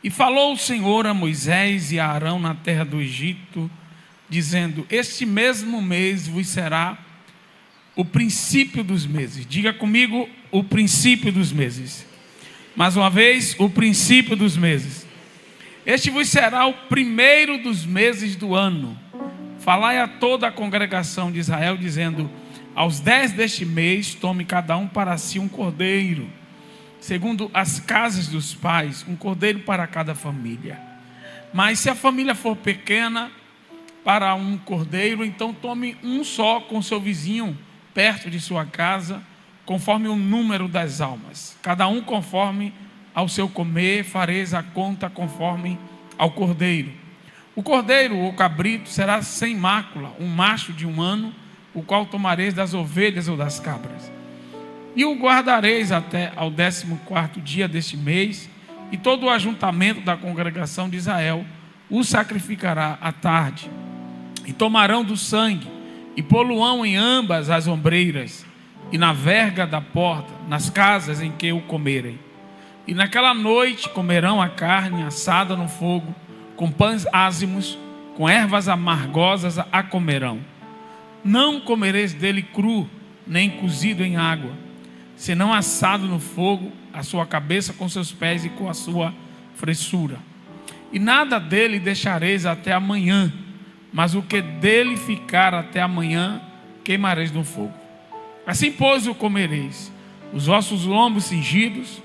E falou o Senhor a Moisés e a Arão na terra do Egito, dizendo: este mesmo mês vos será o princípio dos meses. Diga comigo: o princípio dos meses. Mais uma vez, o princípio dos meses. Este vos será o primeiro dos meses do ano. Falai a toda a congregação de Israel, dizendo: aos 10 deste mês, tome cada um para si um cordeiro, segundo as casas dos pais, um cordeiro para cada família. Mas se a família for pequena para um cordeiro, então tome um só com seu vizinho perto de sua casa, conforme o número das almas. Cada um conforme ao seu comer, fareis a conta conforme ao cordeiro. O cordeiro ou cabrito será sem mácula, um macho de 1 ano, o qual tomareis das ovelhas ou das cabras. E o guardareis até ao 14º dia deste mês, e todo o ajuntamento da congregação de Israel o sacrificará à tarde. E tomarão do sangue, e poluão em ambas as ombreiras, e na verga da porta, nas casas em que o comerem. E naquela noite comerão a carne assada no fogo, com pães ázimos, com ervas amargosas a comerão. Não comereis dele cru, nem cozido em água, senão assado no fogo, a sua cabeça com seus pés e com a sua fressura. E nada dele deixareis até amanhã, mas o que dele ficar até amanhã, queimareis no fogo. Assim, pois, o comereis: os vossos lombos cingidos,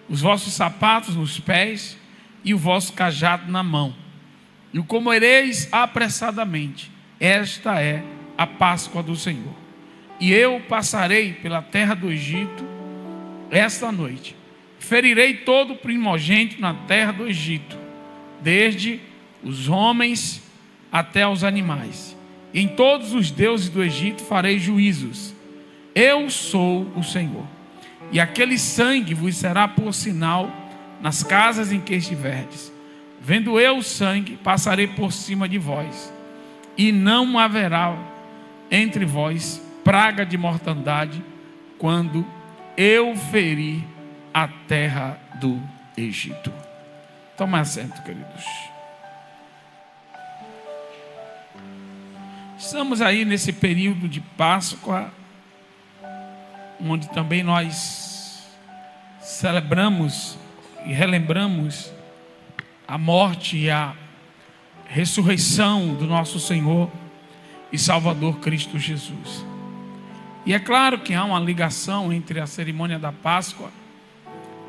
os vossos sapatos nos pés e o vosso cajado na mão. E o comereis apressadamente. Esta é a Páscoa do Senhor. E eu passarei pela terra do Egito esta noite. Ferirei todo primogênito na terra do Egito, desde os homens até os animais. E em todos os deuses do Egito farei juízos. Eu sou o Senhor. E aquele sangue vos será por sinal nas casas em que estiverdes. Vendo eu o sangue, passarei por cima de vós, e não haverá entre vós praga de mortandade, quando eu ferir a terra do Egito. Toma assento, queridos. Estamos aí nesse período de Páscoa, onde também nós celebramos e relembramos a morte e a ressurreição do nosso Senhor e Salvador Cristo Jesus. E é claro que há uma ligação entre a cerimônia da Páscoa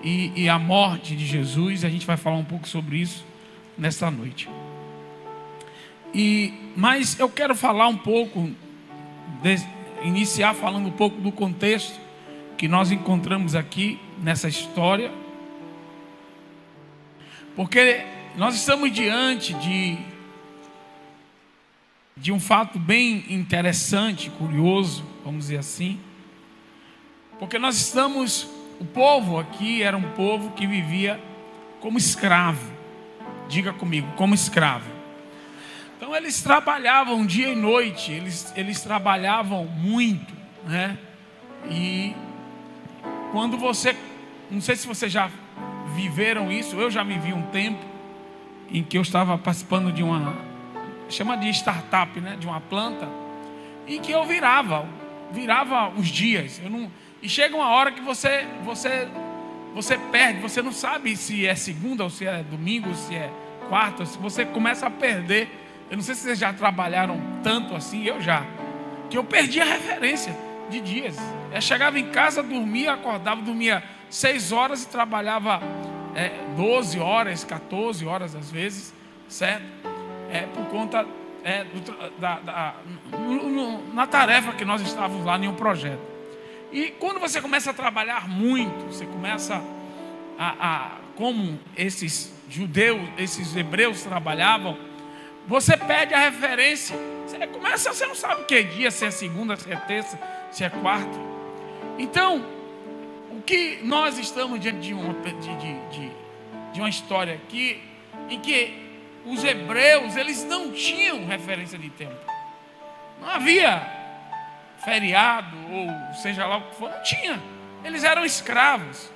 e a morte de Jesus. A gente vai falar um pouco sobre isso nesta noite. Mas eu quero falar um pouco, iniciar falando um pouco do contexto que nós encontramos aqui nessa história, porque nós estamos diante de um fato bem interessante, curioso, vamos dizer assim, porque nós estamos, o povo aqui era um povo que vivia como escravo. Diga comigo, como escravo. Então eles trabalhavam dia e noite, eles trabalhavam muito, né? E quando você, não sei se vocês já viveram isso, eu já vivi um tempo em que eu estava participando de uma, chama de startup, né? De uma planta, em que eu virava os dias. E chega uma hora que você perde, você não sabe se é segunda ou se é domingo, ou se é quarta, se você começa a perder. Eu não sei se vocês já trabalharam tanto assim, que eu perdi a referência de dias. Eu chegava em casa, dormia, acordava, dormia 6 horas e trabalhava 12 horas, 14 horas às vezes, certo? Por conta na tarefa que nós estávamos lá em um projeto. E quando você começa a trabalhar muito, você começa como esses judeus, esses hebreus trabalhavam, você perde a referência. Você não sabe o que é dia, se é segunda, se é terça, se é quarta. Então, o que nós estamos diante de uma história aqui, em que os hebreus, eles não tinham referência de tempo. Não havia feriado, ou seja lá o que for, não tinha. Eles eram escravos.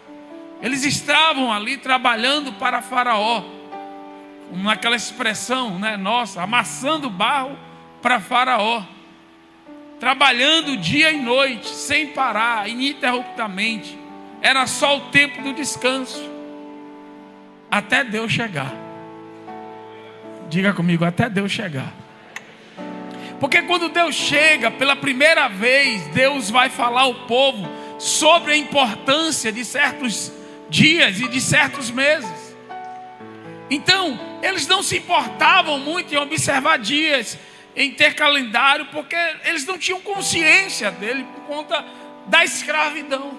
Eles estavam ali trabalhando para Faraó. naquela expressão, né, nossa, amassando barro para Faraó, trabalhando dia e noite, sem parar, ininterruptamente. Era só o tempo do descanso, até Deus chegar. Diga comigo, até Deus chegar. Porque quando Deus chega, pela primeira vez, Deus vai falar ao povo sobre a importância de certos dias e de certos meses. Então, eles não se importavam muito em observar dias, em ter calendário, porque eles não tinham consciência dele por conta da escravidão.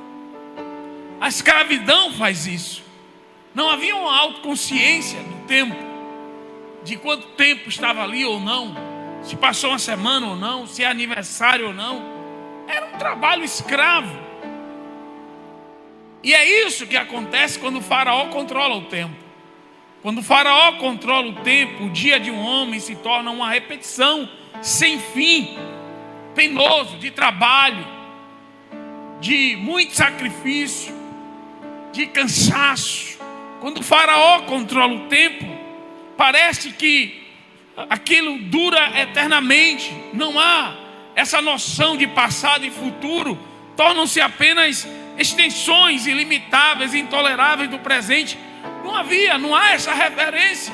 A escravidão faz isso. Não havia uma autoconsciência do tempo, de quanto tempo estava ali ou não, se passou uma semana ou não, se é aniversário ou não. Era um trabalho escravo. E é isso que acontece quando o faraó controla o tempo. Quando o faraó controla o tempo, o dia de um homem se torna uma repetição sem fim, penoso, de trabalho, de muito sacrifício, de cansaço. Quando o faraó controla o tempo, parece que aquilo dura eternamente. Não há essa noção de passado e futuro. Tornam-se apenas extensões ilimitáveis, intoleráveis do presente. Não há essa referência.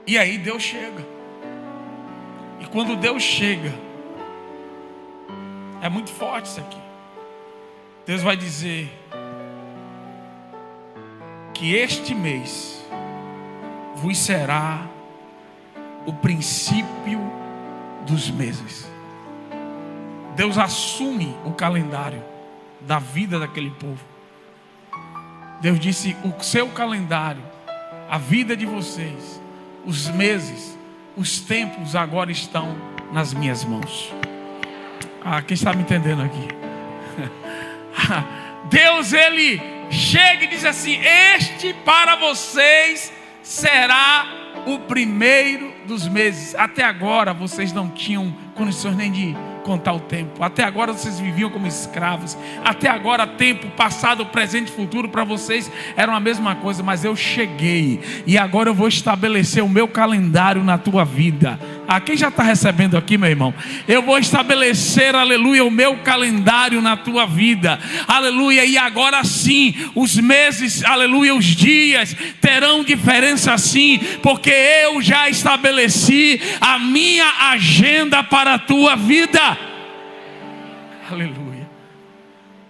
E aí Deus chega. E quando Deus chega, é muito forte isso aqui. Deus vai dizer que este mês vos será o princípio dos meses. Deus assume o calendário da vida daquele povo. Deus disse: o seu calendário, a vida de vocês, os meses, os tempos agora estão nas minhas mãos. Quem está me entendendo aqui? Deus, ele chega e diz assim: este para vocês será o primeiro dos meses. Até agora vocês não tinham condições nem de contar o tempo. Até agora vocês viviam como escravos. Até agora tempo, passado, presente e futuro para vocês eram a mesma coisa. Mas eu cheguei e agora eu vou estabelecer o meu calendário na tua vida. Quem já está recebendo aqui, meu irmão? Eu vou estabelecer, aleluia, o meu calendário na tua vida, aleluia. E agora sim, os meses, aleluia, os dias terão diferença sim, porque eu já estabeleci a minha agenda para a tua vida. Aleluia.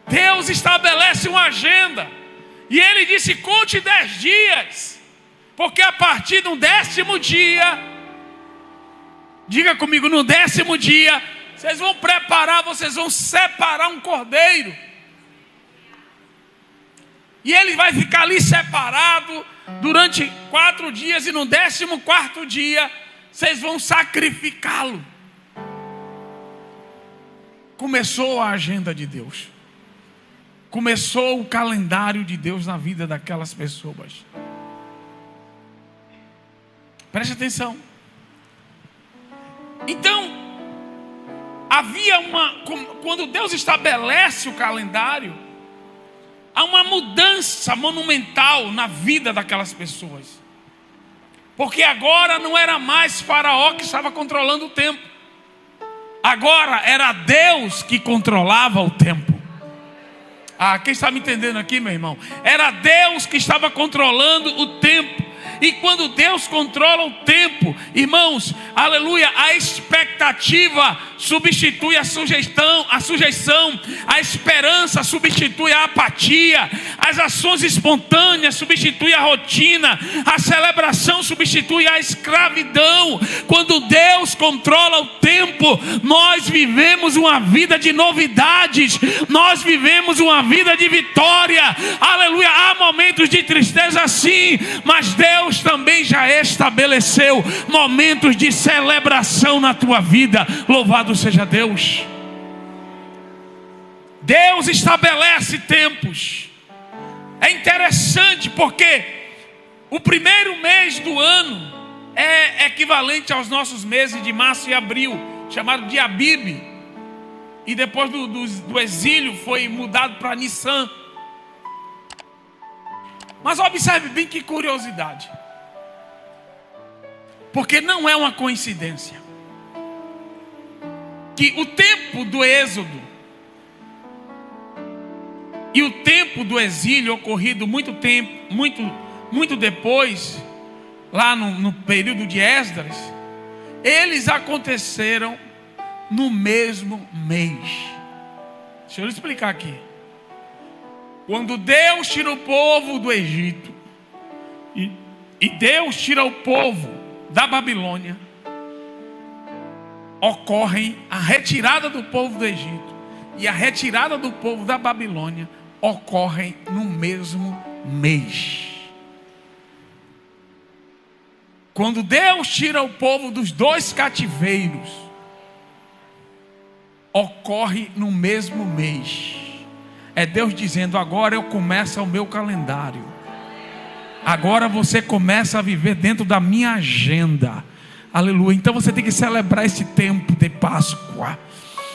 Deus estabelece uma agenda. E Ele disse: conte 10 dias, porque a partir do 10º dia, diga comigo, no 10º dia, vocês vão preparar, vocês vão separar um cordeiro. E ele vai ficar ali separado durante 4 dias, e no 14º dia, vocês vão sacrificá-lo. Começou a agenda de Deus. Começou o calendário de Deus na vida daquelas pessoas. Preste atenção. Então, havia quando Deus estabelece o calendário, há uma mudança monumental na vida daquelas pessoas. Porque agora não era mais Faraó que estava controlando o tempo. Agora era Deus que controlava o tempo. Quem está me entendendo aqui, meu irmão? Era Deus que estava controlando o tempo. E quando Deus controla o tempo, irmãos, aleluia, a expectativa substitui a sujeição, a esperança substitui a apatia, as ações espontâneas substituem a rotina, a celebração substitui a escravidão. Quando Deus controla o tempo, nós vivemos uma vida de novidades, nós vivemos uma vida de vitória, aleluia. Há momentos de tristeza sim, mas Deus também já estabeleceu momentos de celebração na tua vida. Louvado seja Deus. Deus estabelece tempos. É interessante porque o primeiro mês do ano é equivalente aos nossos meses de março e abril, chamado de Abib, e depois do exílio foi mudado para Nissan. Mas observe bem que curiosidade. Porque não é uma coincidência que o tempo do êxodo e o tempo do exílio ocorrido muito depois, lá no período de Esdras, eles aconteceram no mesmo mês. Deixa eu explicar aqui. Quando Deus tira o povo do Egito e Deus tira o povo da Babilônia, ocorre a retirada do povo do Egito e a retirada do povo da Babilônia ocorrem no mesmo mês. Quando Deus tira o povo dos dois cativeiros, ocorre no mesmo mês. É Deus dizendo: agora eu começo o meu calendário. Agora você começa a viver dentro da minha agenda. Aleluia. Então você tem que celebrar esse tempo de Páscoa.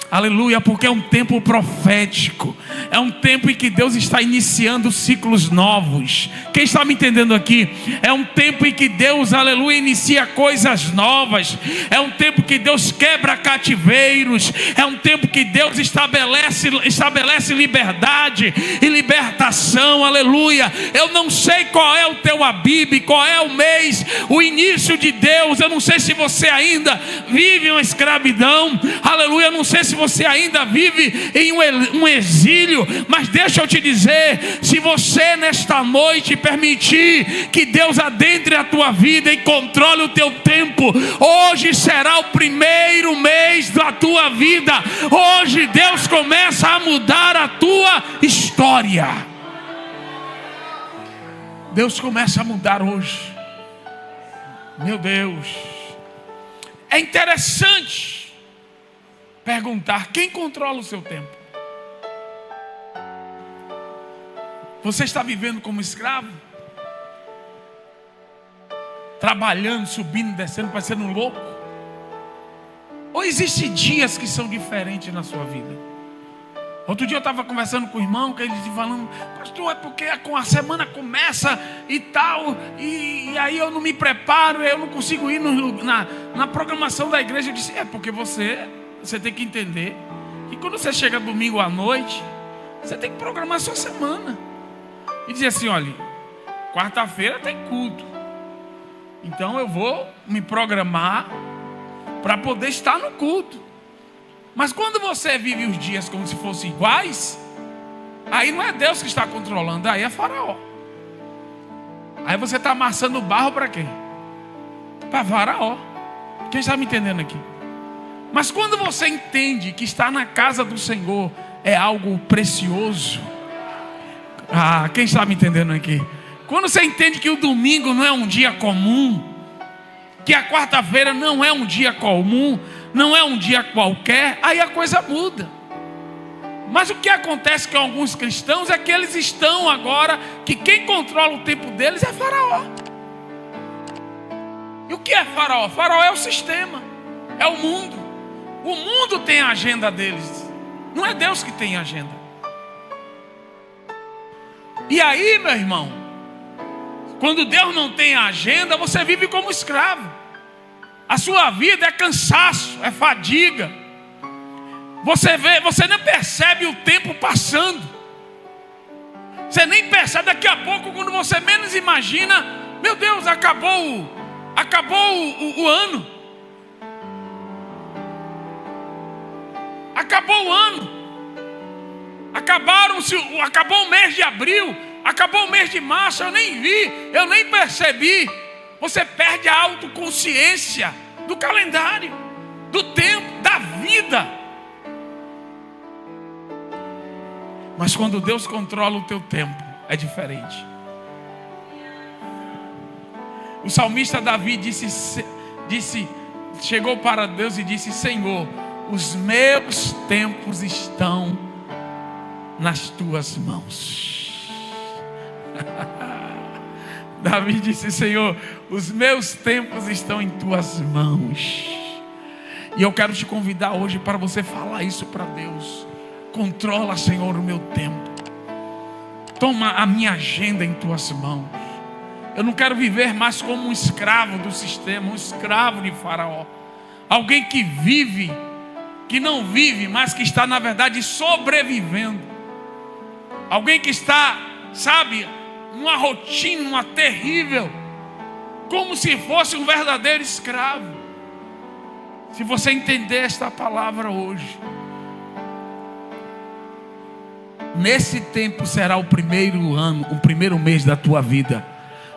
Aleluia, porque é um tempo profético. É um tempo em que Deus está iniciando ciclos novos. Quem está me entendendo aqui? É um tempo em que Deus, aleluia, inicia coisas novas. É um tempo que Deus quebra cativeiros. É um tempo que Deus estabelece liberdade e libertação. Aleluia. Eu não sei qual é o teu Abib, qual é o mês, o início de Deus. Eu não sei se você ainda vive uma escravidão. Aleluia. Eu não sei se você ainda vive em um exílio, mas deixa eu te dizer, se você nesta noite permitir que Deus adentre a tua vida e controle o teu tempo, hoje será o primeiro mês da tua vida. Hoje Deus começa a mudar a tua história. Deus começa a mudar hoje. Meu Deus, é interessante perguntar: quem controla o seu tempo? Você está vivendo como escravo? Trabalhando, subindo, descendo, parecendo um louco? Ou existem dias que são diferentes na sua vida? Outro dia eu estava conversando com o irmão, que ele estava falando: pastor, é porque a semana começa e tal, e aí eu não me preparo, eu não consigo ir na programação da igreja. Eu disse: é porque você tem que entender que quando você chega domingo à noite, você tem que programar a sua semana e dizer assim: olha, quarta-feira tem culto, então eu vou me programar para poder estar no culto. Mas quando você vive os dias como se fossem iguais, aí não é Deus que está controlando, aí é Faraó. Aí você está amassando barro para quem? Para Faraó. Quem está me entendendo aqui? Mas quando você entende que estar na casa do Senhor é algo precioso, quem está me entendendo aqui? Quando você entende que o domingo não é um dia comum, que a quarta-feira não é um dia comum, não é um dia qualquer, aí a coisa muda. Mas o que acontece com alguns cristãos é que eles estão agora, que quem controla o tempo deles é Faraó. E o que é Faraó? Faraó é o sistema, é o mundo. O mundo tem a agenda deles, não é Deus que tem a agenda. E aí, meu irmão, quando Deus não tem a agenda, você vive como escravo. A sua vida é cansaço, é fadiga. Você nem percebe o tempo passando. Você nem percebe, daqui a pouco, quando você menos imagina, meu Deus, acabou o ano. Acabou o ano. Acabou o mês de abril. Acabou o mês de março. Eu nem vi, eu nem percebi. Você perde a autoconsciência do calendário, do tempo, da vida. Mas quando Deus controla o teu tempo, é diferente. O salmista Davi chegou para Deus e disse: Senhor, os meus tempos estão nas tuas mãos. Davi disse: Senhor, os meus tempos estão em tuas mãos. E eu quero te convidar hoje para você falar isso para Deus. Controla, Senhor, o meu tempo. Toma a minha agenda em tuas mãos. Eu não quero viver mais como um escravo do sistema, um escravo de Faraó. Alguém que vive, que não vive, mas que está na verdade sobrevivendo. Alguém que está, sabe, numa rotina, uma terrível, como se fosse um verdadeiro escravo. Se você entender esta palavra hoje, nesse tempo será o primeiro ano, o primeiro mês da tua vida.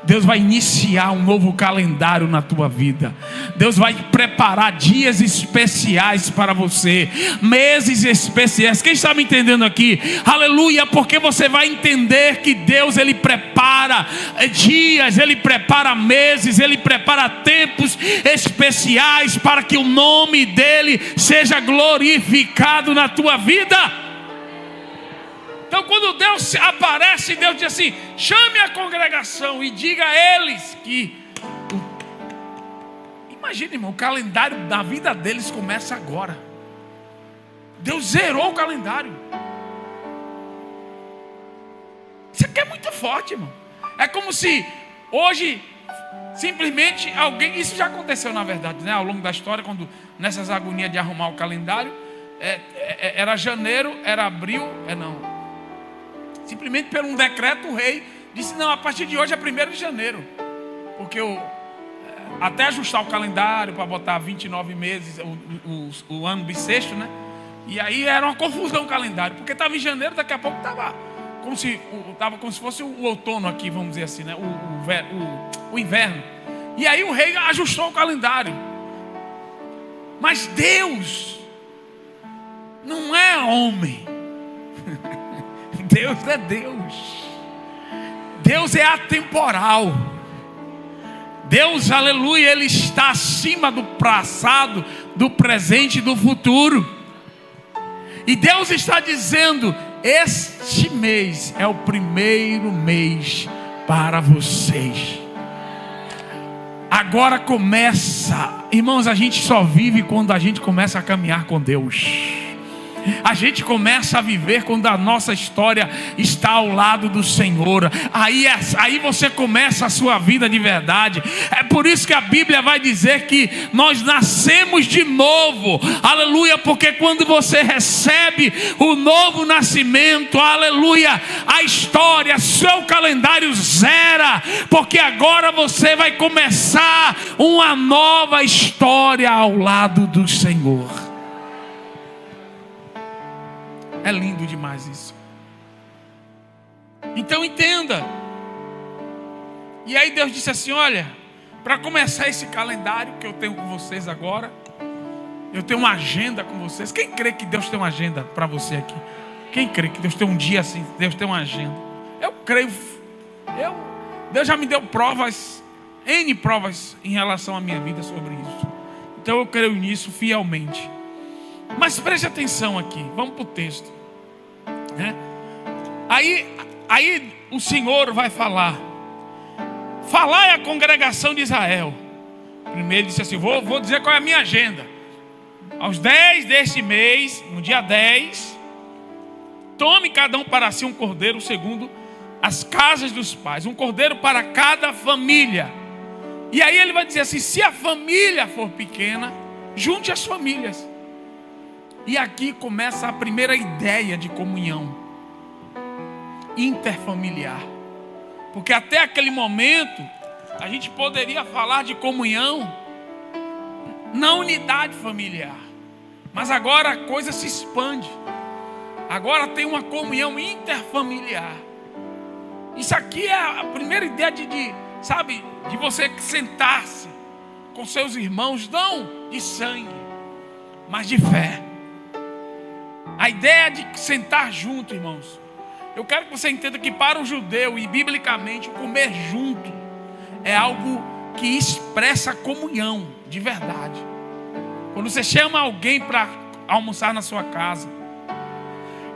Deus vai iniciar um novo calendário na tua vida. Deus vai preparar dias especiais para você, meses especiais. Quem está me entendendo aqui? Aleluia, porque você vai entender que Deus, Ele prepara dias, Ele prepara meses, Ele prepara tempos especiais para que o nome dEle seja glorificado na tua vida. Então quando Deus aparece, Deus diz assim: chame a congregação e diga a eles que... Imagina, irmão, o calendário da vida deles começa agora. Deus zerou o calendário. Isso aqui é muito forte, irmão. É como se hoje simplesmente alguém... Isso já aconteceu na verdade, né? Ao longo da história, quando nessas agonias de arrumar o calendário, era janeiro, era abril, simplesmente por um decreto o rei disse: não, a partir de hoje é 1º de janeiro. Porque até ajustar o calendário para botar 29 meses, o ano bissexto, né? E aí era uma confusão o calendário, porque estava em janeiro, daqui a pouco estava como se fosse o outono aqui, vamos dizer assim, né? O inverno. E aí o rei ajustou o calendário. Mas Deus não é homem. Deus é Deus. Deus é atemporal. Deus, aleluia, Ele está acima do passado, do presente e do futuro. E Deus está dizendo: este mês é o primeiro mês para vocês. Agora começa, irmãos, a gente só vive quando a gente começa a caminhar com Deus. A gente começa a viver quando a nossa história está ao lado do Senhor. Aí você começa a sua vida de verdade. É por isso que a Bíblia vai dizer que nós nascemos de novo. Aleluia, porque quando você recebe o novo nascimento, aleluia, a história, seu calendário zera, porque agora você vai começar uma nova história ao lado do Senhor. É lindo demais isso. Então entenda. E aí Deus disse assim: olha, para começar esse calendário que eu tenho com vocês agora, eu tenho uma agenda com vocês. Quem crê que Deus tem uma agenda para você aqui? Quem crê que Deus tem um dia assim? Deus tem uma agenda? Eu creio. Deus já me deu provas, N provas em relação à minha vida sobre isso. Então eu creio nisso fielmente. Mas preste atenção aqui, vamos para o texto, né? Aí o Senhor vai falar à congregação de Israel. Primeiro ele disse assim: vou dizer qual é a minha agenda. Aos 10 deste mês, no dia 10, tome cada um para si um cordeiro segundo as casas dos pais, um cordeiro para cada família. E aí ele vai dizer assim: se a família for pequena, junte as famílias. E aqui começa a primeira ideia de comunhão interfamiliar. Porque até aquele momento a gente poderia falar de comunhão na unidade familiar. Mas agora a coisa se expande. Agora tem uma comunhão interfamiliar. Isso aqui é a primeira ideia de você sentar-se com seus irmãos, não de sangue, mas de fé. A ideia de sentar junto, irmãos. Eu quero que você entenda que para o judeu e biblicamente comer junto é algo que expressa comunhão de verdade. Quando você chama alguém para almoçar na sua casa,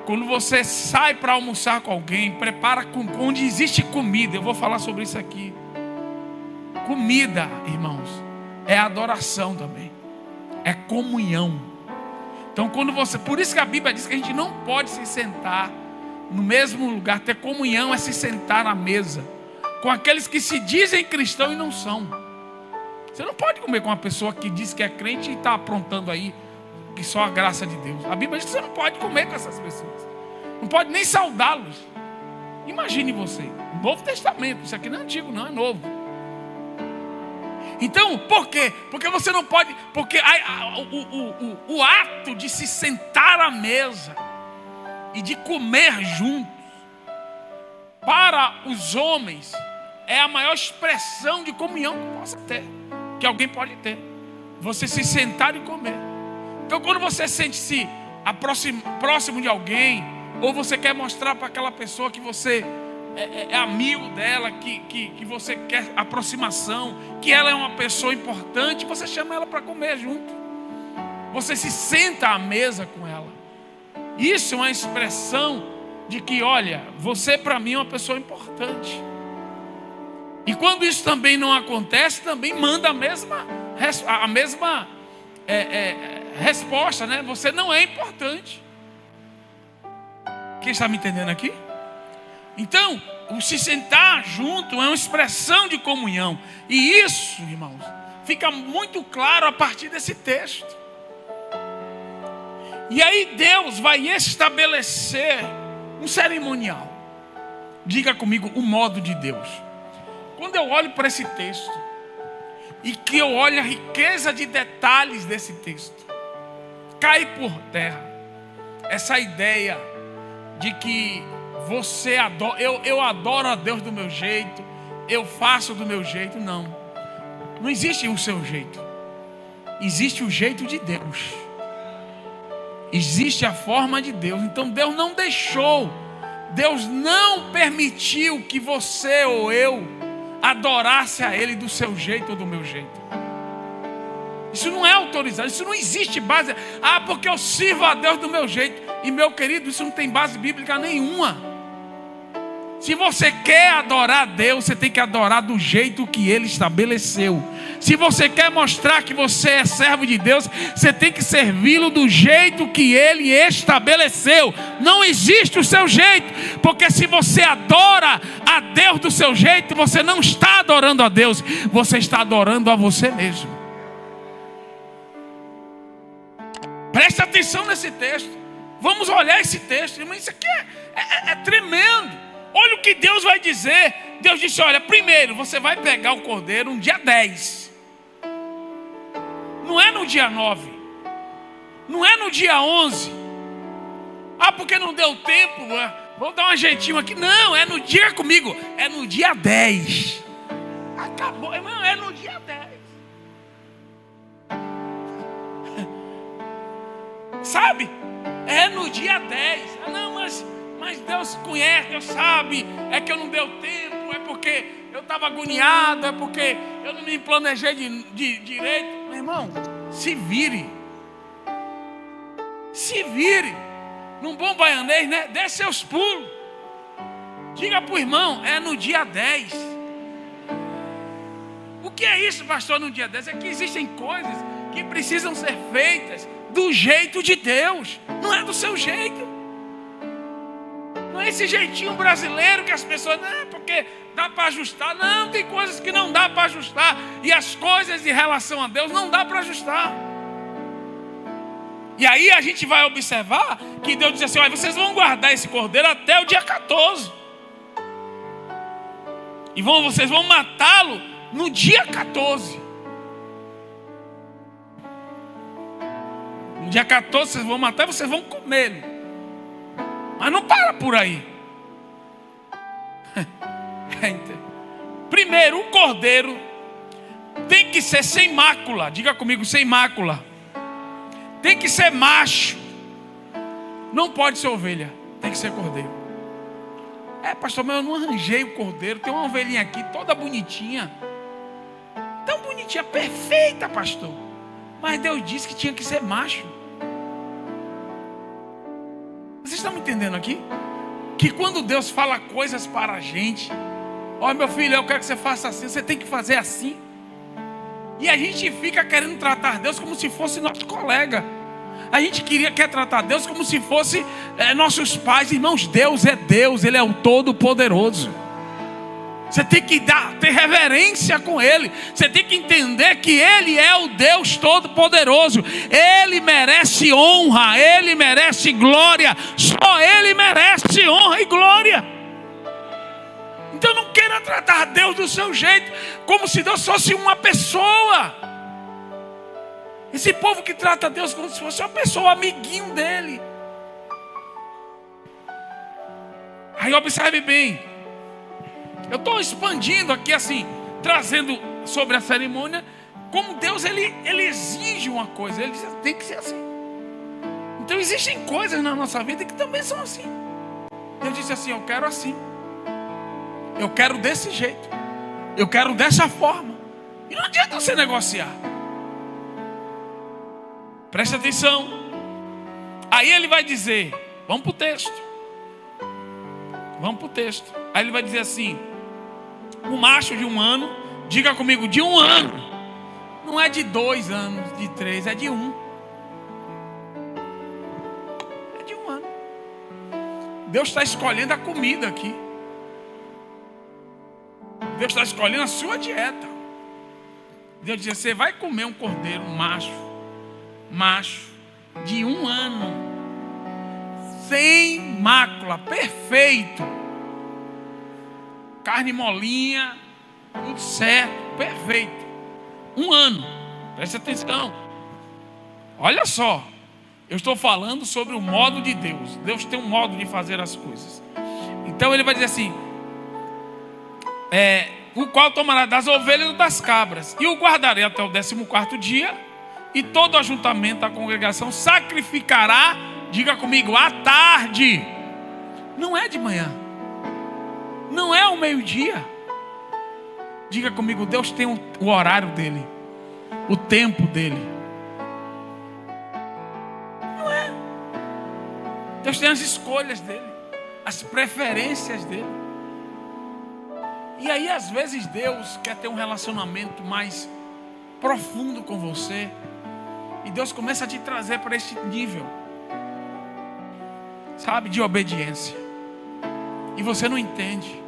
quando você sai para almoçar com alguém, prepara onde existe comida. Eu vou falar sobre isso aqui. Comida, irmãos, é adoração também, é comunhão. Então por isso que a Bíblia diz que a gente não pode se sentar no mesmo lugar. Ter comunhão é se sentar à mesa com aqueles que se dizem cristãos e não são. Você não pode comer com uma pessoa que diz que é crente e está aprontando aí que só a graça de Deus. A Bíblia diz que você não pode comer com essas pessoas. Não pode nem saudá-los. Imagine você, Novo Testamento. Isso aqui não é antigo, não, é novo. Então, por quê? Porque você não pode. Porque o ato de se sentar à mesa e de comer juntos, para os homens, é a maior expressão de comunhão que possa ter, que alguém pode ter. Você se sentar e comer. Então, quando você sente-se próximo de alguém, ou você quer mostrar para aquela pessoa que você é amigo dela, que você quer aproximação, que ela é uma pessoa importante, você chama ela para comer junto. Você se senta à mesa com ela. Isso é uma expressão de que, olha, você para mim é uma pessoa importante. E quando isso também não acontece, também manda a mesma resposta, né? Você não é importante. Quem está me entendendo aqui? Então, o se sentar junto é uma expressão de comunhão. E isso, irmãos, fica muito claro a partir desse texto. E aí Deus vai estabelecer um cerimonial. Diga comigo, o modo de Deus. Quando eu olho para esse texto, e que eu olho a riqueza de detalhes desse texto, cai por terra essa ideia de que você adora, eu adoro a Deus do meu jeito, eu faço do meu jeito. Não existe o seu jeito, existe o jeito de Deus, existe a forma de Deus. Então Deus não deixou, Deus não permitiu que você ou eu adorasse a Ele do seu jeito ou do meu jeito. Isso não é autorizado, isso não existe base. Porque eu sirvo a Deus do meu jeito. E meu querido, isso não tem base bíblica nenhuma. Se você quer adorar a Deus, você tem que adorar do jeito que Ele estabeleceu. Se você quer mostrar que você é servo de Deus, você tem que servi-lo do jeito que Ele estabeleceu. Não existe o seu jeito, porque se você adora a Deus do seu jeito, você não está adorando a Deus, você está adorando a você mesmo. Preste atenção nesse texto. Vamos olhar esse texto. Isso aqui é tremendo. Olha o que Deus vai dizer. Deus disse, olha, primeiro você vai pegar o cordeiro no dia 10. Não é no dia 9. Não é no dia 11. Porque não deu tempo. Vou dar um jeitinho aqui. Não, é no dia comigo. É no dia 10. Acabou. Não, é no dia 10. Sabe? É no dia 10. Não, mas Deus conhece, Deus sabe. É que eu não deu tempo. É porque eu estava agoniado. É porque eu não me planejei de direito. Meu irmão, se vire. Se vire. Num bom baianês, né? Dê seus pulos. Diga para o irmão, é no dia 10. O que é isso, pastor, no dia 10? É que existem coisas que precisam ser feitas do jeito de Deus. Não é do seu jeito. Não é esse jeitinho brasileiro que as pessoas, não, porque dá para ajustar. Não, tem coisas que não dá para ajustar. E as coisas em relação a Deus não dá para ajustar. E aí a gente vai observar que Deus diz assim, olha, vocês vão guardar esse cordeiro até o dia 14. E vocês vão matá-lo no dia 14. No dia 14 vocês vão matar e vocês vão comê-lo. Mas não para por aí. Primeiro, o cordeiro tem que ser sem mácula. Diga comigo, sem mácula. Tem que ser macho. Não pode ser ovelha. Tem que ser cordeiro. Pastor, mas eu não arranjei o cordeiro. Tem uma ovelhinha aqui toda bonitinha. Tão bonitinha, perfeita, pastor. Mas Deus disse que tinha que ser macho. Vocês estão me entendendo aqui? Que quando Deus fala coisas para a gente, olha, meu filho, eu quero que você faça assim, você tem que fazer assim. E a gente fica querendo tratar Deus como se fosse nosso colega. A gente quer tratar Deus como se fosse nossos pais. Irmãos, Deus é Deus, Ele é o Todo-Poderoso. Você tem que ter reverência com Ele. Você tem que entender que Ele é o Deus Todo-Poderoso. Ele merece honra, Ele merece glória. Só Ele merece honra e glória. Então não queira tratar Deus do seu jeito, como se Deus fosse uma pessoa. Esse povo que trata Deus como se fosse uma pessoa, um amiguinho dele. Aí observe bem. Eu estou expandindo aqui assim, trazendo sobre a cerimônia, como Deus ele exige uma coisa. Ele diz, tem que ser assim. Então existem coisas na nossa vida que também são assim. Deus disse assim, eu quero assim. Eu quero desse jeito. Eu quero dessa forma. E não adianta você negociar. Preste atenção. Aí ele vai dizer, vamos para o texto. Vamos para o texto. Aí ele vai dizer assim, um macho de 1 ano, diga comigo, de 1 ano. Não é de 2 anos, de 3, é de 1. É de 1 ano. Deus está escolhendo a comida aqui. Deus está escolhendo a sua dieta. Deus diz, você vai comer um cordeiro, um macho, de 1 ano, sem mácula, perfeito, carne molinha, tudo certo, perfeito. 1 ano, preste atenção. Olha só, eu estou falando sobre o modo de Deus. Deus tem um modo de fazer as coisas. Então ele vai dizer assim, o qual tomará das ovelhas e das cabras, e o guardarei até o 14º dia, e todo o ajuntamento da congregação sacrificará, diga comigo, à tarde. Não é de manhã, não é ao meio-dia. Diga comigo, Deus tem o horário dele, o tempo dele. Não é. Deus tem as escolhas dele, as preferências dele. E aí às vezes Deus quer ter um relacionamento mais profundo com você. E Deus começa a te trazer para este nível, sabe, de obediência. E você não entende.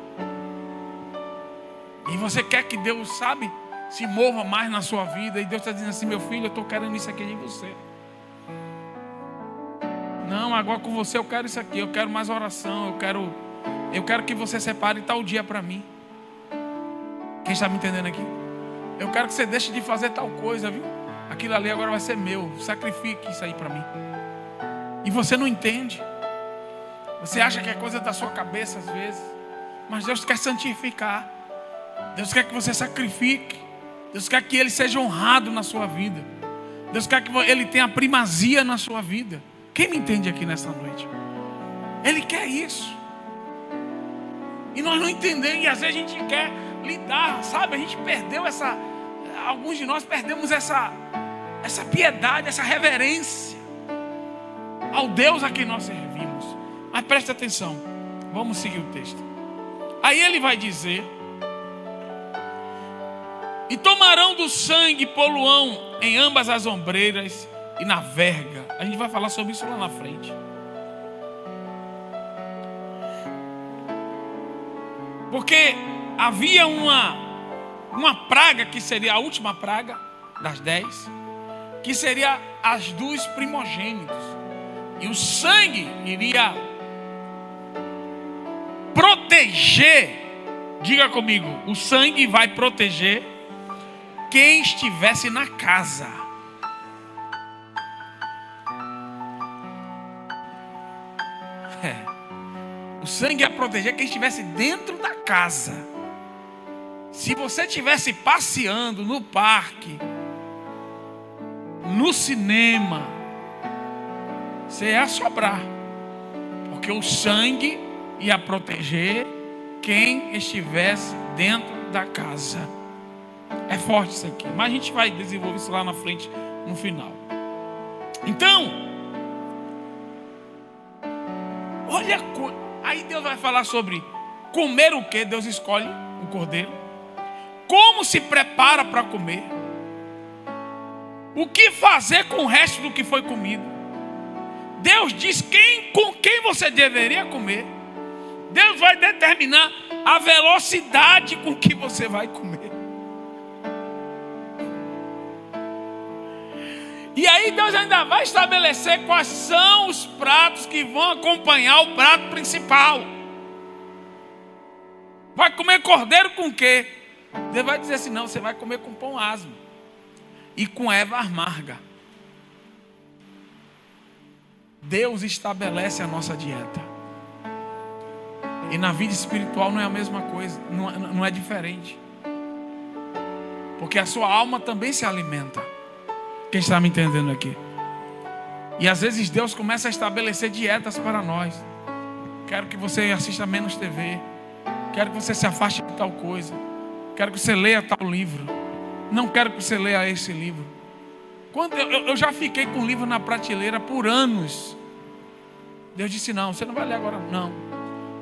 E você quer que Deus, sabe, se mova mais na sua vida. E Deus está dizendo assim, meu filho, eu estou querendo isso aqui de você. Não, agora com você eu quero isso aqui. Eu quero mais oração. Eu quero que você separe tal dia para mim. Quem está me entendendo aqui? Eu quero que você deixe de fazer tal coisa, viu? Aquilo ali agora vai ser meu. Sacrifique isso aí para mim. E você não entende. Você acha que é coisa da sua cabeça às vezes. Mas Deus quer santificar. Deus quer que você sacrifique. Deus quer que Ele seja honrado na sua vida. Deus quer que Ele tenha primazia na sua vida. Quem me entende aqui nessa noite? Ele quer isso. E nós não entendemos. E às vezes a gente quer lidar, sabe? A gente perdeu essa... Alguns de nós perdemos essa piedade, essa reverência ao Deus a quem nós servimos. Mas preste atenção, vamos seguir o texto. Aí ele vai dizer, e tomarão do sangue poluão em ambas as ombreiras e na verga. A gente vai falar sobre isso lá na frente. Porque havia uma praga que seria a última praga das 10, que seria as dos primogênitos. E o sangue iria proteger, diga comigo, o sangue vai proteger quem estivesse na casa. O sangue ia proteger quem estivesse dentro da casa. Se você estivesse passeando no parque, no cinema, você ia sobrar, porque o sangue ia proteger quem estivesse dentro da casa. É forte isso aqui, mas a gente vai desenvolver isso lá na frente, no final. Então, olha, aí Deus vai falar sobre comer o que. Deus escolhe o cordeiro, como se prepara para comer, o que fazer com o resto do que foi comido. Deus diz com quem você deveria comer. Deus vai determinar a velocidade com que você vai comer. E aí Deus ainda vai estabelecer quais são os pratos que vão acompanhar o prato principal. Vai comer cordeiro com o quê? Deus vai dizer assim, não, você vai comer com pão asmo e com erva amarga. Deus estabelece a nossa dieta. E na vida espiritual não é a mesma coisa, não é diferente. Porque a sua alma também se alimenta. Quem está me entendendo aqui? E às vezes Deus começa a estabelecer dietas para nós. Quero que você assista menos TV. Quero que você se afaste de tal coisa. Quero que você leia tal livro. Não quero que você leia esse livro. Quando eu já fiquei com o livro na prateleira por anos. Deus disse, não, você não vai ler agora, não.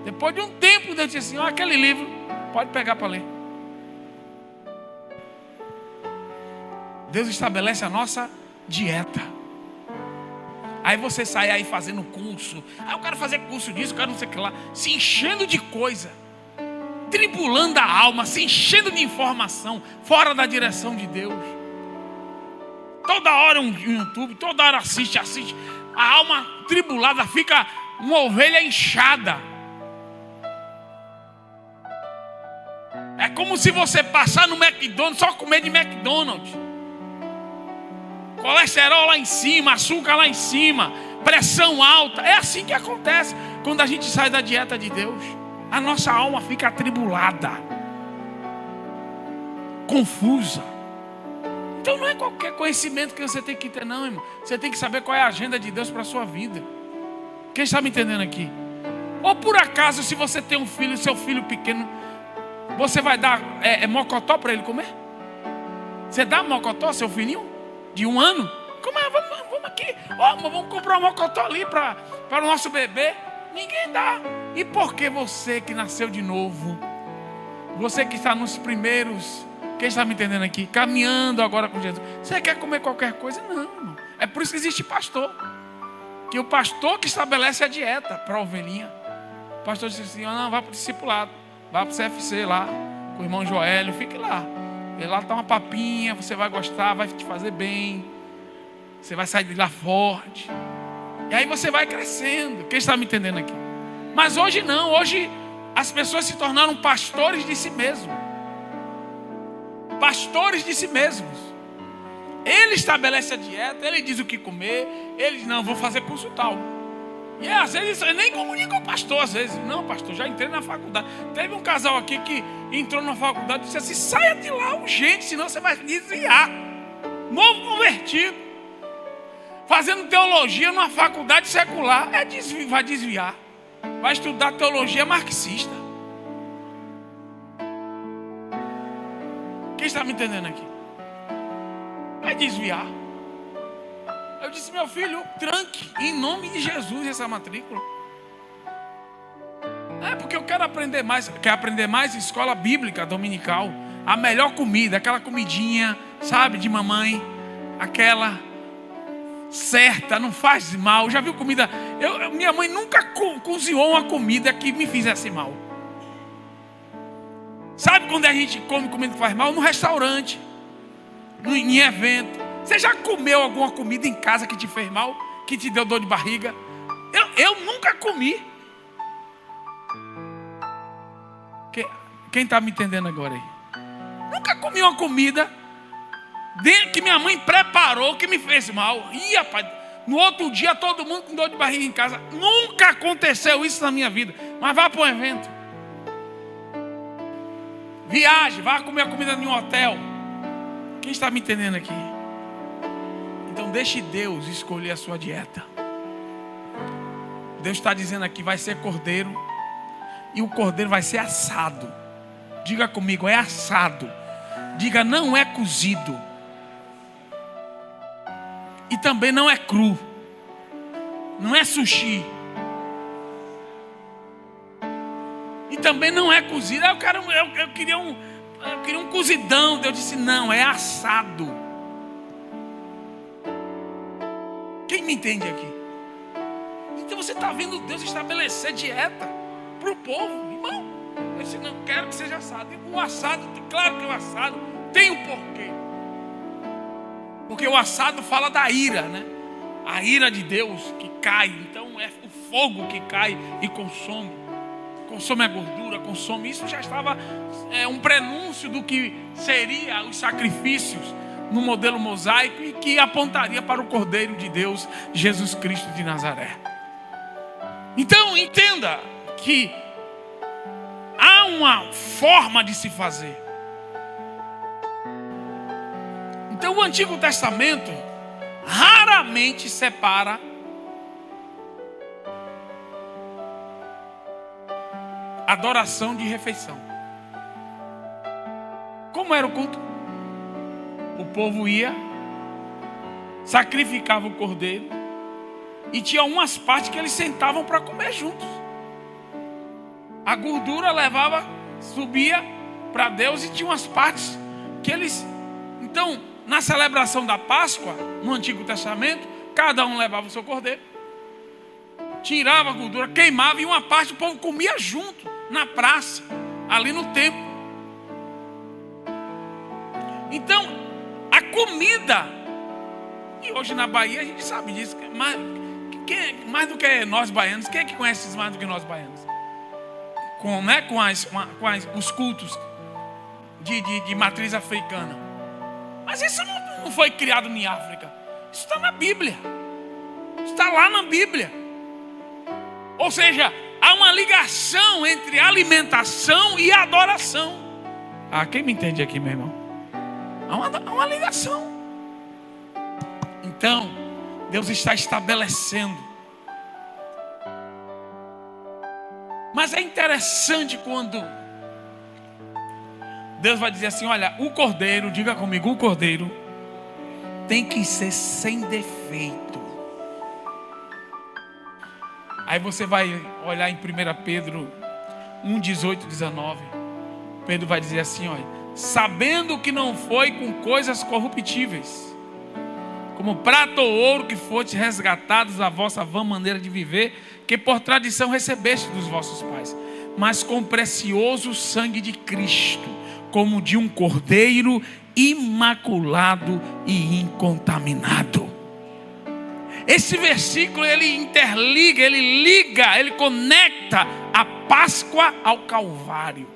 Depois de um tempo, Deus disse assim, aquele livro, pode pegar para ler. Deus estabelece a nossa dieta. Aí você sai aí fazendo curso. Eu quero fazer curso disso, eu quero não sei o que lá. Se enchendo de coisa. Tribulando a alma, se enchendo de informação. Fora da direção de Deus. Toda hora um YouTube, toda hora assiste. A alma tribulada fica uma ovelha inchada. É como se você passar no McDonald's, só comer de McDonald's. Colesterol lá em cima, açúcar lá em cima, pressão alta. É assim que acontece quando a gente sai da dieta de Deus. A nossa alma fica atribulada, confusa. Então não é qualquer conhecimento que você tem que ter, não, irmão. Você tem que saber qual é a agenda de Deus para a sua vida. Quem está me entendendo aqui? Ou por acaso, se você tem um filho, seu filho pequeno, você vai dar mocotó para ele comer? Você dá mocotó ao seu filhinho? De 1 ano? Como é? Vamos aqui. Vamos comprar um mocotó ali para o nosso bebê. Ninguém dá. E por que você que nasceu de novo? Você que está nos primeiros... Quem está me entendendo aqui? Caminhando agora com Jesus. Você quer comer qualquer coisa? Não, irmão. É por isso que existe pastor. Que o pastor que estabelece a dieta para a ovelhinha. O pastor disse assim, não, vá para o discipulado. Vá para o CFC lá. Com o irmão Joélio. Fique lá. Ele lá está uma papinha. Você vai gostar, vai te fazer bem. Você vai sair de lá forte. E aí você vai crescendo. Quem está me entendendo aqui? Mas hoje não. Hoje as pessoas se tornaram pastores de si mesmos. Pastores de si mesmos. Ele estabelece a dieta, ele diz o que comer. Ele diz, não, vou fazer curso tal. E às vezes ele nem comunica com o pastor. Às vezes, não, pastor, já entrei na faculdade. Teve um casal aqui que entrou na faculdade e disse assim, saia de lá urgente, senão você vai desviar. Novo convertido, fazendo teologia numa faculdade secular, vai desviar. Vai estudar teologia marxista. Quem está me entendendo aqui? Vai desviar. Eu disse, meu filho, tranque em nome de Jesus essa matrícula. É porque eu quero aprender mais. Quer aprender mais? Escola bíblica dominical. A melhor comida, aquela comidinha, sabe, de mamãe. Aquela certa, não faz mal. Já viu comida? Minha mãe nunca cozinhou uma comida que me fizesse mal. Sabe quando a gente come comida que faz mal? No restaurante, em evento. Você já comeu alguma comida em casa que te fez mal? Que te deu dor de barriga? Eu nunca comi. Quem está me entendendo agora aí? Nunca comi uma comida que minha mãe preparou que me fez mal. Ih, rapaz, no outro dia todo mundo com dor de barriga em casa. Nunca aconteceu isso na minha vida. Mas vá para um evento. Viaje, vá comer a comida em um hotel. Quem está me entendendo aqui? Então deixe Deus escolher a sua dieta. Deus está dizendo aqui, vai ser cordeiro. E o cordeiro vai ser assado. Diga comigo, é assado. Diga, não é cozido. E também não é cru. Não é sushi. E também não é cozido. Eu queria um cozidão. Deus disse, não, é assado. Quem me entende aqui? você está vendo Deus estabelecer dieta para o povo, irmão. Eu disse, não quero que seja assado. O assado, claro que o assado tem um porquê. Porque o assado fala da ira, né? A ira de Deus que cai. Então é o fogo que cai e consome. Consome a gordura, consome. Isso já estava um prenúncio do que seria os sacrifícios no modelo mosaico e que apontaria para o Cordeiro de Deus, Jesus Cristo de Nazaré. Então entenda que há uma forma de se fazer. Então o Antigo Testamento raramente separa adoração de refeição. Como era o culto? O povo ia, sacrificava o cordeiro e tinha umas partes que eles sentavam para comer juntos. A gordura levava, subia para Deus e tinha umas partes que eles... Então, na celebração da Páscoa, no Antigo Testamento, cada um levava o seu cordeiro, tirava a gordura, queimava e uma parte o povo comia junto, na praça, ali no templo. Então, a comida, e hoje na Bahia a gente sabe disso, mais do que nós baianos, quem é que conhece isso mais do que nós baianos? Com os cultos de matriz africana. Mas isso não foi criado em África. Isso está na Bíblia. Está lá na Bíblia. Ou seja, há uma ligação entre alimentação e adoração. Quem me entende aqui, meu irmão? Há uma ligação. Então, Deus está estabelecendo. Mas é interessante quando Deus vai dizer assim, olha, o cordeiro, diga comigo, o cordeiro tem que ser sem defeito. Aí você vai olhar em 1 Pedro 1, 18, 19. Pedro vai dizer assim, olha, sabendo que não foi com coisas corruptíveis, como prata ou ouro, que foste resgatados da vossa vã maneira de viver, que por tradição recebeste dos vossos pais, mas com precioso sangue de Cristo, como de um cordeiro imaculado e incontaminado. Esse versículo ele interliga, ele liga, ele conecta a Páscoa ao Calvário.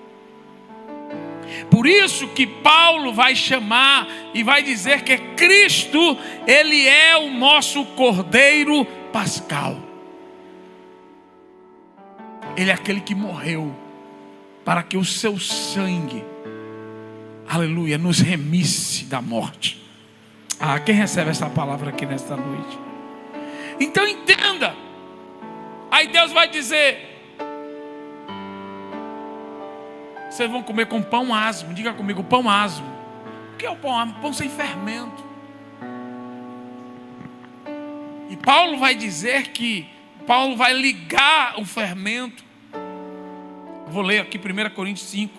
Por isso que Paulo vai chamar e vai dizer que Cristo, ele é o nosso Cordeiro Pascal. Ele é aquele que morreu para que o seu sangue, aleluia, nos remisse da morte. Quem recebe essa palavra aqui nesta noite? Então entenda. Aí Deus vai dizer, vocês vão comer com pão asmo. Diga comigo, pão asmo. O que é o pão asmo? Pão sem fermento. E Paulo vai dizer que Paulo vai ligar o fermento. Vou ler aqui 1 Coríntios 5,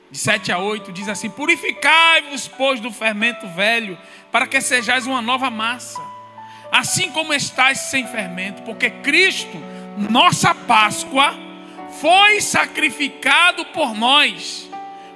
de 7 a 8. Diz assim, purificai-vos, pois, do fermento velho, para que sejais uma nova massa, assim como estáis sem fermento, porque Cristo, nossa Páscoa, foi sacrificado por nós.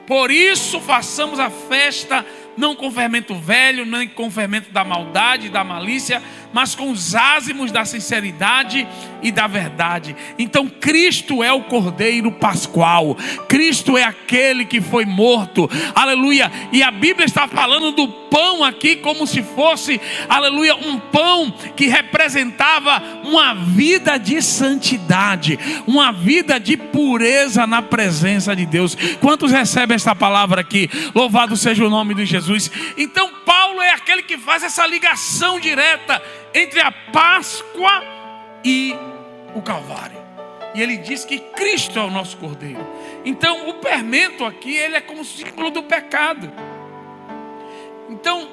Por isso façamos a festa, não com fermento velho, nem com fermento da maldade e da malícia, mas com os ázimos da sinceridade e da verdade. Então Cristo é o Cordeiro Pascual. Cristo é aquele que foi morto. Aleluia. E a Bíblia está falando do pão aqui como se fosse, aleluia, um pão que representava uma vida de santidade, uma vida de pureza na presença de Deus. Quantos recebem esta palavra aqui? Louvado seja o nome de Jesus. Então Paulo é aquele que faz essa ligação direta entre a Páscoa e o Calvário. E ele diz que Cristo é o nosso Cordeiro. Então o fermento aqui, ele é como símbolo do pecado. Então,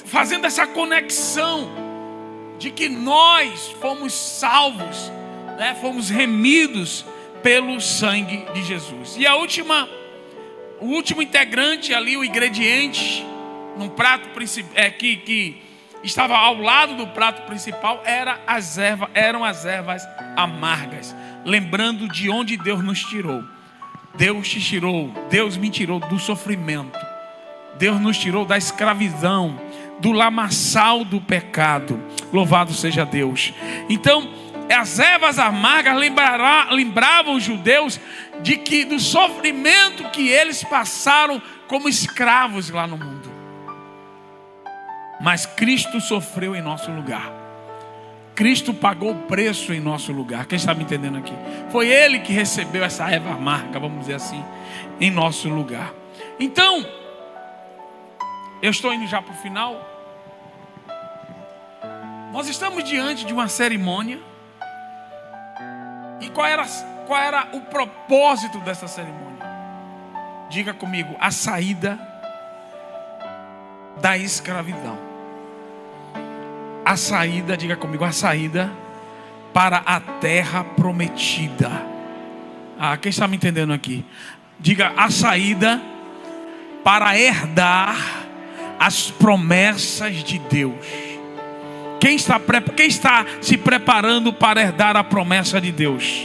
fazendo essa conexão de que nós fomos salvos, né? Fomos remidos pelo sangue de Jesus. E o último integrante ali, o ingrediente num prato que estava ao lado do prato principal, eram as ervas amargas, lembrando de onde Deus nos tirou. Deus me tirou do sofrimento. Deus nos tirou da escravidão, do lamaçal do pecado. Louvado seja Deus. Então, as ervas amargas lembravam os judeus do sofrimento que eles passaram como escravos lá no mundo. Mas Cristo sofreu em nosso lugar. Cristo pagou o preço em nosso lugar. Quem está me entendendo aqui? Foi Ele que recebeu essa erva amarga, vamos dizer assim, em nosso lugar. Então, eu estou indo já para o final. Nós estamos diante de uma cerimônia. E qual era o propósito dessa cerimônia? Diga comigo: a saída da escravidão. A saída, diga comigo, a saída para a terra prometida. Quem está me entendendo aqui? Diga: a saída para herdar as promessas de Deus. Quem está se preparando para herdar a promessa de Deus?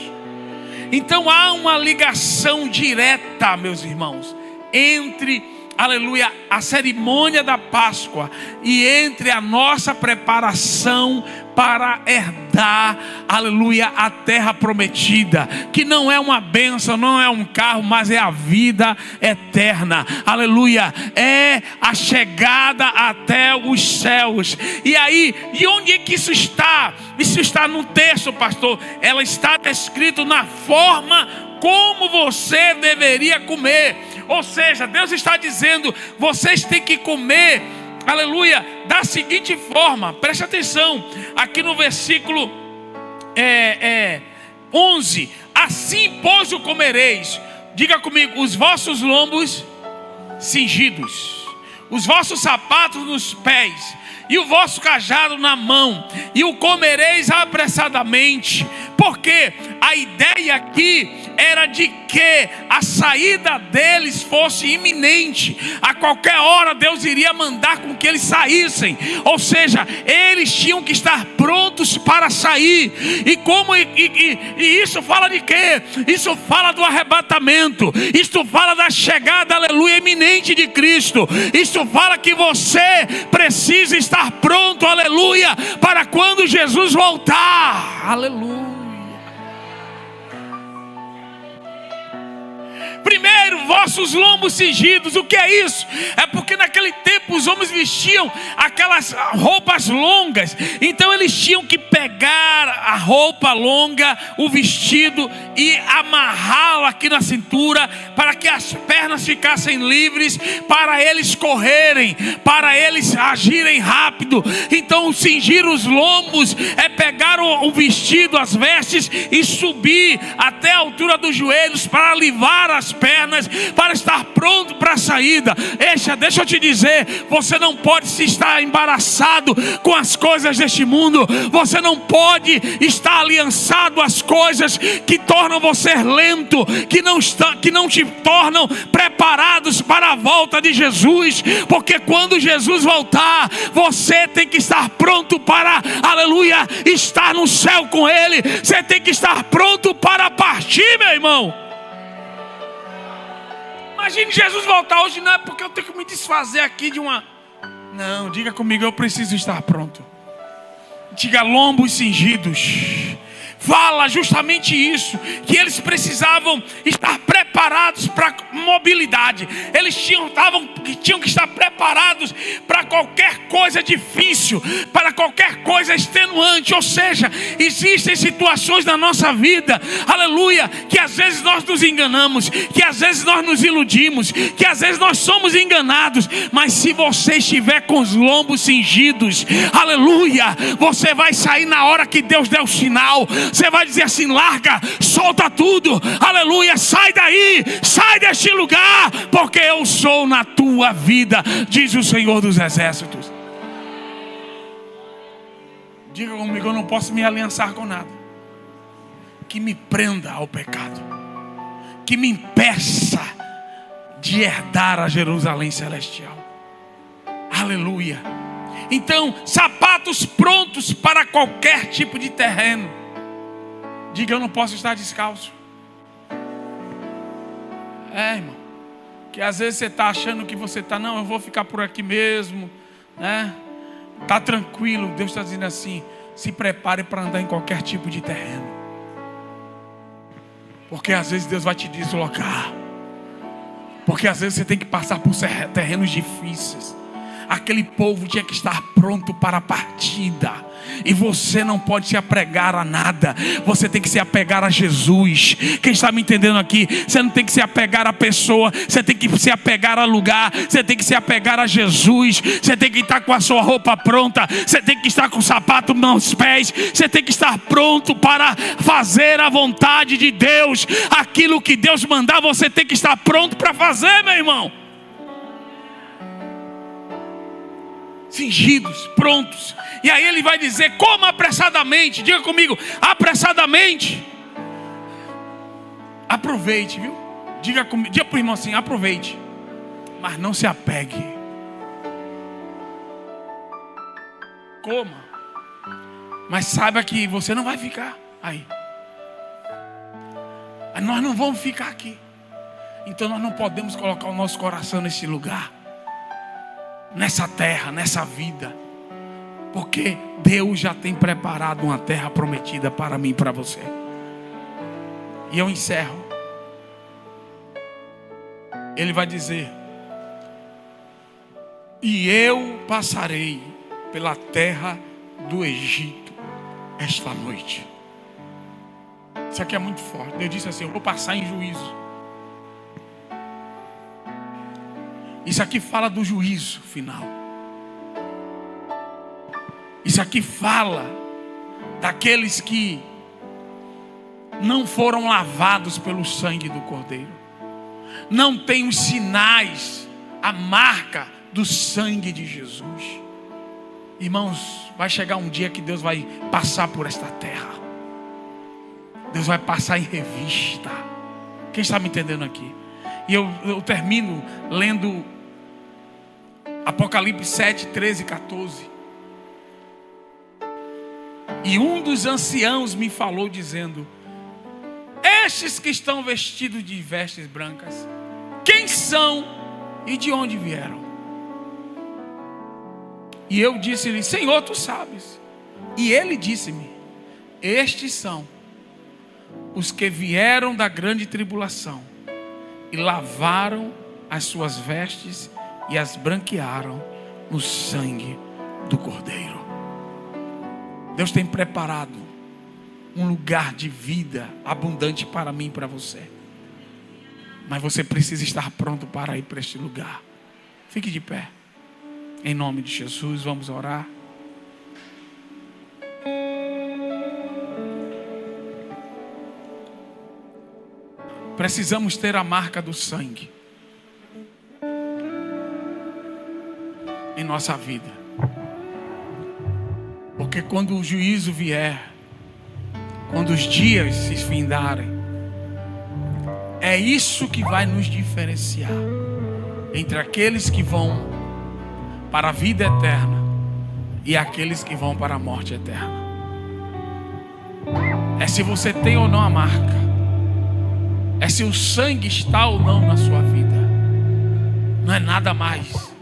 Então há uma ligação direta, meus irmãos, entre, aleluia, a cerimônia da Páscoa e entre a nossa preparação para herdar, aleluia, a terra prometida, que não é uma bênção, não é um carro, mas é a vida eterna, aleluia, é a chegada até os céus. E aí, e onde é que isso está? Isso está no texto, pastor. Ela está descrito na forma como você deveria comer. Ou seja, Deus está dizendo: vocês têm que comer, aleluia, da seguinte forma. Preste atenção, aqui no versículo 11: assim, pois, o comereis. Diga comigo: os vossos lombos cingidos, os vossos sapatos nos pés, e o vosso cajado na mão, e o comereis apressadamente. Porque a ideia aqui era de que a saída deles fosse iminente. A qualquer hora Deus iria mandar com que eles saíssem. Ou seja, eles tinham que estar prontos para sair. E isso fala de quê? Isso fala do arrebatamento. Isso fala da chegada, aleluia, iminente de Cristo. Isso fala que você precisa estar pronto, aleluia, para quando Jesus voltar. Aleluia. Primeiro, vossos lombos cingidos. O que é isso? É porque naquele tempo os homens vestiam aquelas roupas longas. Então eles tinham que pegar a roupa longa, o vestido, e amarrá-lo aqui na cintura, para que as pernas ficassem livres, para eles correrem, para eles agirem rápido. Então cingir os lombos é pegar o vestido, as vestes, e subir até a altura dos joelhos, para alivar as pernas, para estar pronto para a saída. Deixa eu te dizer, você não pode se estar embaraçado com as coisas deste mundo. Você não pode estar aliançado às coisas que tornam você lento, que não te tornam preparados para a volta de Jesus. Porque quando Jesus voltar, você tem que estar pronto para, aleluia, estar no céu com Ele. Você tem que estar pronto para partir, meu irmão. Imagine Jesus voltar hoje. Não é porque eu tenho que me desfazer aqui de uma... Não, diga comigo: eu preciso estar pronto. Diga: lombos cingidos. Fala justamente isso, que eles precisavam estar preparados para mobilidade. Eles tinham que estar preparados para qualquer coisa difícil, para qualquer coisa extenuante. Ou seja, existem situações na nossa vida, aleluia, que às vezes nós nos enganamos, que às vezes nós nos iludimos, que às vezes nós somos enganados. Mas se você estiver com os lombos cingidos, aleluia, você vai sair na hora que Deus der o sinal. Você vai dizer assim: larga, solta tudo, aleluia, sai daí, sai deste lugar, porque eu sou na tua vida, diz o Senhor dos Exércitos. Diga comigo: eu não posso me aliançar com nada que me prenda ao pecado, que me impeça de herdar a Jerusalém celestial. Aleluia. Então, sapatos prontos para qualquer tipo de terreno. Diga: eu não posso estar descalço. Irmão, que às vezes você está achando que você está, não, eu vou ficar por aqui mesmo, né? Está tranquilo. Deus está dizendo assim: se prepare para andar em qualquer tipo de terreno. Porque às vezes Deus vai te deslocar. Porque às vezes você tem que passar por terrenos difíceis. Aquele povo tinha que estar pronto para a partida. E você não pode se apegar a nada. Você tem que se apegar a Jesus. Quem está me entendendo aqui? Você não tem que se apegar a pessoa. Você tem que se apegar a lugar. Você tem que se apegar a Jesus. Você tem que estar com a sua roupa pronta. Você tem que estar com o sapato nos pés. Você tem que estar pronto para fazer a vontade de Deus. Aquilo que Deus mandar, você tem que estar pronto para fazer, meu irmão. Cingidos, prontos. E aí ele vai dizer: como apressadamente. Diga comigo: apressadamente. Aproveite, viu? Diga para o irmão assim: aproveite, mas não se apegue. Coma, mas saiba que você não vai ficar aí. Nós não vamos ficar aqui. Então nós não podemos colocar o nosso coração nesse lugar, nessa terra, nessa vida, porque Deus já tem preparado uma terra prometida para mim e para você. E eu encerro. Ele vai dizer: e eu passarei pela terra do Egito esta noite. Isso aqui é muito forte. Deus disse assim: eu vou passar em juízo. Isso aqui fala do juízo final. Isso aqui fala daqueles que não foram lavados pelo sangue do Cordeiro. Não tem os sinais, a marca do sangue de Jesus. Irmãos, vai chegar um dia que Deus vai passar por esta terra. Deus vai passar em revista. Quem está me entendendo aqui? E eu termino lendo Apocalipse 7, 13 e 14. E um dos anciãos me falou dizendo: estes que estão vestidos de vestes brancas, quem são e de onde vieram? E eu disse-lhe: Senhor, tu sabes. E ele disse-me: estes são os que vieram da grande tribulação e lavaram as suas vestes e as branquearam no sangue do Cordeiro. Deus tem preparado um lugar de vida abundante para mim e para você. Mas você precisa estar pronto para ir para este lugar. Fique de pé. Em nome de Jesus, vamos orar. Precisamos ter a marca do sangue em nossa vida. Porque quando o juízo vier, quando os dias se findarem, é isso que vai nos diferenciar entre aqueles que vão para a vida eterna e aqueles que vão para a morte eterna. É se você tem ou não a marca. É se o sangue está ou não na sua vida. Não é nada mais,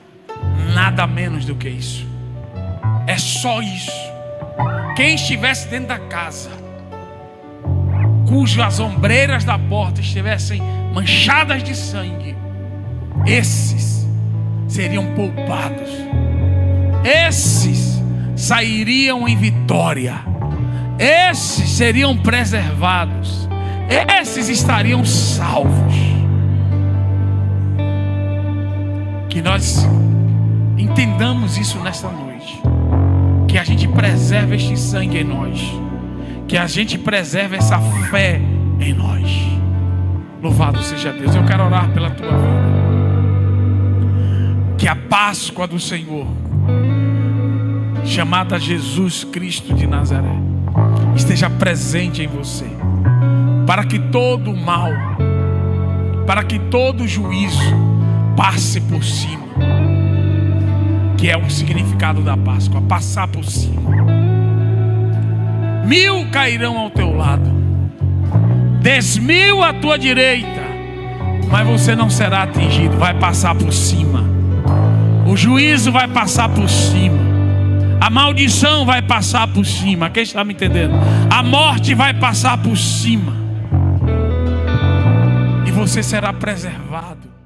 nada menos do que isso. É só isso. Quem estivesse dentro da casa, cujas ombreiras da porta estivessem manchadas de sangue, esses seriam poupados. Esses sairiam em vitória. Esses seriam preservados. Esses estariam salvos. Que nós entendamos isso nesta noite. Que a gente preserve este sangue em nós. Que a gente preserve essa fé em nós. Louvado seja Deus. Eu quero orar pela tua vida. Que a Páscoa do Senhor, chamada Jesus Cristo de Nazaré, esteja presente em você. Para que todo mal, para que todo juízo passe por cima. que é o significado da Páscoa, passar por cima. 1000 cairão ao teu lado, 10.000 à tua direita, mas você não será atingido. Vai passar por cima. O juízo vai passar por cima. A maldição vai passar por cima. Quem está me entendendo? A morte vai passar por cima. E você será preservado.